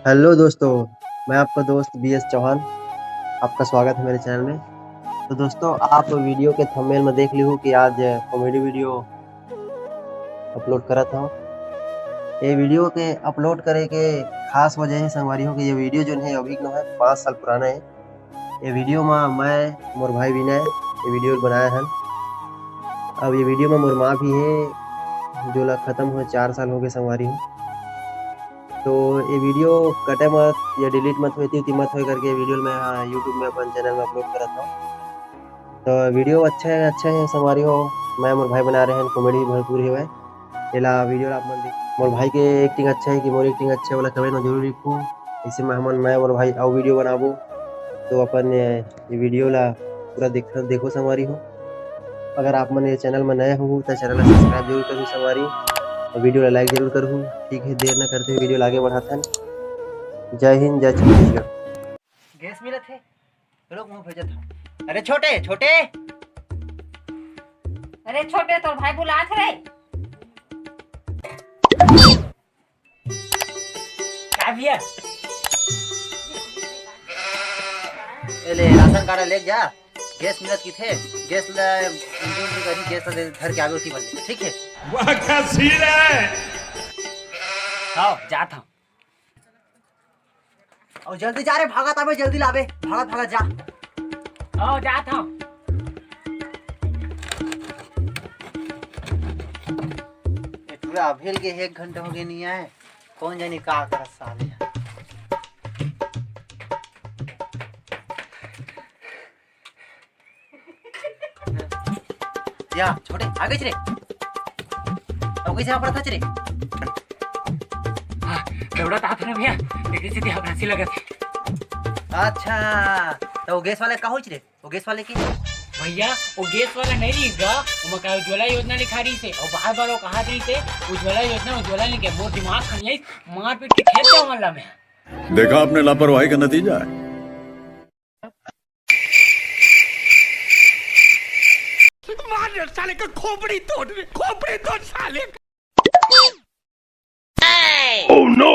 Hello दोस्तों, मैं आपका दोस्त बी एस चौहान। आपका स्वागत है मेरे चैनल में। तो दोस्तों, आप वीडियो के थंबनेल में देख ली हो कि आज कॉमेडी वीडियो अपलोड करा था। ये वीडियो के अपलोड करे के खास वजह है संगवारी हो कि ये वीडियो जो है अभी है 5 साल पुराना है। ये वीडियो में मैं मोर भाई विनय ये वीडियो बनाया है। अब ये वीडियो में मोर माँ भी है जो ला खत्म हुए 4 साल हो गए संगवारी हो। तो ये वीडियो कटे मत या डिलीट मत हुई मत हो करके वीडियो मैं यूट्यूब में अपन चैनल में अपलोड करा था। तो वीडियो अच्छा है संगवारी हो। मैं मोर भाई बना रहे हैं, कॉमेडी भरपूर है एला वीडियो आप मन देख। मोर भाई के एक्टिंग अच्छा है कि मोर एक्टिंग अच्छा है वाला कमेंट में जरूर लिखूँ। इसे में हमन मैं मोर भाई और वीडियो बनाबो। तो अपन ये वीडियो ला पूरा देखो संगवारी हो। अगर आप मन ये चैनल में नए हो तो चैनल ला सब्सक्राइब जरूर करूँ संगवारी, और वीडियो ला लाइक जरूर करूँ। ठीक है, देर न करते हुए वीडियो ला आगे बढ़ाते हैं। जय हिंद, जय छत्तीसगढ़। गैस मिला थे लोग मुंह भेजत था। अरे छोटे छोटे, अरे छोटे तो भाई बुलात रे। क्या भैया ले राशन कार्ड ले जा। गैस मिलत की थे, गैस ला गैस ला घर के आगे उठी बन। ठीक है, वाह क्या सीन है। आओ जात हूं। और जल्दी जा रे, भागत आवे, जल्दी लावे, भागत भागत जा। ओ जात हूं। पूरा अभेल के 1 घंटा हो गए नहीं आए। कौन जानी का कर साले। या छोटे आगे चले, अब कैसे पड़ा था चले। दौड़ा तात ना भैया, लेकिन सीधी हंसी लगत। अच्छा, तो गैस वाले का हो रे? वो गैस वाले की भैया वो गैस वाला नहीं लिखा, वो मका उज्ज्वला योजना लिखा रही से और बार बार वो कहा रही से उज्ज्वला योजना लिखे। मोर दिमाग खनियाई मार पीट के खेत जाओ मल्ला में। देखा आपने लापरवाही का नतीजा है। मार साले का खोपड़ी तोड़ साले। Oh no!